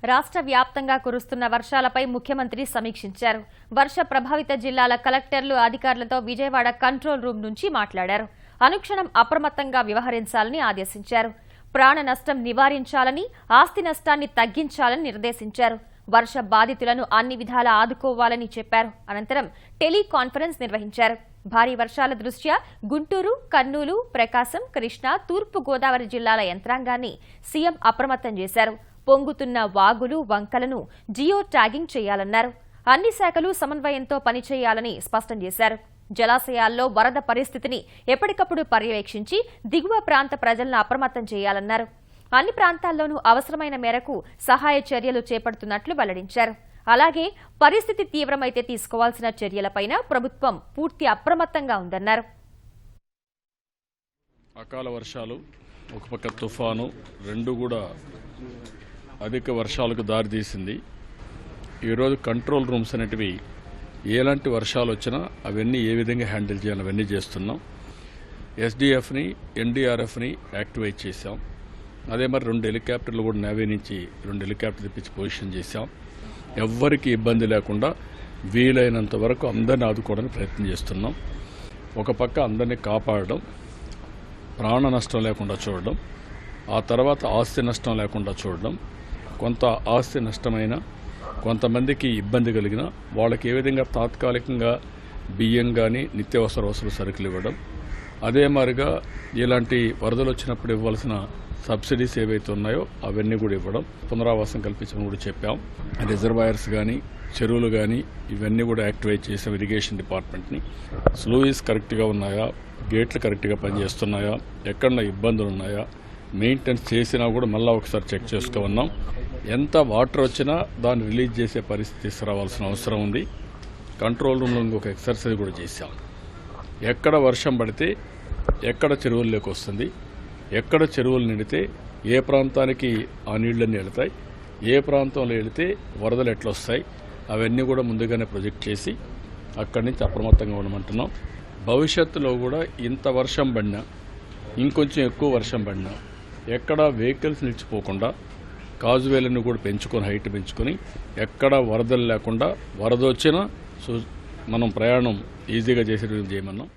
రాష్ట్ర వ్యాప్తంగా కురుస్తున్న వర్షాలపై ముఖ్యమంత్రి సమీక్షించారు. వర్ష ప్రభావిత జిల్లాల కలెక్టర్లు, అధికారులతో విజయవాడ కంట్రోల్ రూమ్ నుంచి మాట్లాడారు. అనుక్షణం అప్రమత్తంగా వ్యవహరించాలని ఆదేశించారు. ప్రాణ నష్టం నివారించాలని, ఆస్తి నష్టాన్ని తగ్గించాలని నిర్దేశించారు. వర్ష బాధితులను అన్ని విధాలా ఆదుకోవాలని చెప్పారు. అనంతరం టెలికాన్ఫరెన్స్ నిర్వహించారు. భారీ వర్షాల దృష్ట్యా గుంటూరు, కర్నూలు, ప్రకాశం, కృష్ణా, తూర్పు గోదావరి జిల్లాల యంత్రాంగాన్ని సీఎం అప్రమత్తం చేశారు. పొంగుతున్న వాగులు, వంకలను జియో ట్యాగింగ్ చేయాలన్నారు. అన్ని శాఖలు సమన్వయంతో పనిచేయాలని స్పష్టం చేశారు. జలాశయాల్లో వరద పరిస్థితిని ఎప్పటికప్పుడు పర్యవేక్షించి దిగువ ప్రాంత ప్రజలను అప్రమత్తం చేయాలన్నారు. అన్ని ప్రాంతాల్లోనూ అవసరమైన మేరకు సహాయ చర్యలు చేపడుతున్నట్లు వెల్లడించారు. అలాగే పరిస్థితి తీవ్రమైతే తీసుకోవాల్సిన చర్యలపైన ప్రభుత్వం పూర్తి అప్రమత్తంగా ఉందన్నారు. అకాల వర్షాలు, ఒక పక్క తుఫాను, రెండు కూడా అధిక వర్షాలకు దారితీసింది. ఈరోజు కంట్రోల్ రూమ్స్ అనేటివి ఎలాంటి వర్షాలు వచ్చినా అవన్నీ ఏ విధంగా హ్యాండిల్ చేయాలి అవన్నీ చేస్తున్నాం. ఎస్డిఎఫ్ని, ఎన్డీఆర్ఎఫ్ని యాక్టివేట్ చేశాం. అదే మరి 2 హెలికాప్టర్లు కూడా నేవీ నుంచి 2 హెలికాప్టర్లు తెప్పించి పొజిషన్ చేశాం. ఎవ్వరికి ఇబ్బంది లేకుండా వీలైనంత వరకు అందరినీ ఆదుకోవడానికి ప్రయత్నం చేస్తున్నాం. ఒక పక్క అందరినీ కాపాడడం, ప్రాణ నష్టం లేకుండా చూడడం, ఆ తర్వాత ఆస్తి నష్టం లేకుండా చూడడం. కొంత ఆస్తి నష్టమైన, కొంతమందికి ఇబ్బంది కలిగిన వాళ్ళకి ఏ విధంగా తాత్కాలికంగా బియ్యం కానీ నిత్యావసర వస్తువులు సరుకులు ఇవ్వడం, అదే మాదిరిగా ఇలాంటి వరదలు వచ్చినప్పుడు ఇవ్వాల్సిన సబ్సిడీస్ ఏవైతే ఉన్నాయో అవన్నీ కూడా ఇవ్వడం, పునరావాసం కల్పించడం కూడా చెప్పాం. రిజర్వాయర్స్ కానీ, చెరువులు కానీ ఇవన్నీ కూడా యాక్టివేట్ చేసాం. ఇరిగేషన్ డిపార్ట్మెంట్ని స్లూయిస్ కరెక్ట్గా ఉన్నాయా, గేట్లు కరెక్ట్గా పనిచేస్తున్నాయా, ఎక్కడన్నా ఇబ్బందులు ఉన్నాయా, మెయింటెనెన్స్ చేసినా కూడా మళ్ళీ ఒకసారి చెక్ చేసుకున్నాం. ఎంత వాటర్ వచ్చినా దాన్ని రిలీజ్ చేసే పరిస్థితి తీసుకురావాల్సిన అవసరం ఉంది. కంట్రోల్ రూమ్లో ఇంకొక ఎక్సర్సైజ్ కూడా చేశాం. ఎక్కడ వర్షం పడితే ఎక్కడ చెరువుల్లోకి వస్తుంది, ఎక్కడ చెరువులు నిండితే ఏ ప్రాంతానికి ఆ నీళ్ళన్నీ వెళతాయి, ఏ ప్రాంతంలో వెళితే వరదలు ఎట్లా వస్తాయి, అవన్నీ కూడా ముందుగానే ప్రొజెక్ట్ చేసి అక్కడి నుంచి అప్రమత్తంగా ఉండమంటున్నాం. భవిష్యత్తులో కూడా ఇంత వర్షం పడినా, ఇంకొంచెం ఎక్కువ వర్షం పడినా ఎక్కడ వెహికల్స్ నిలిచిపోకుండా కాజువేలను కూడా పెంచుకొని, హైట్ పెంచుకొని, ఎక్కడ వరదలు లేకుండా, వరద వచ్చినా మనం ప్రయాణం ఈజీగా చేసేటట్టు చేయమన్నాం.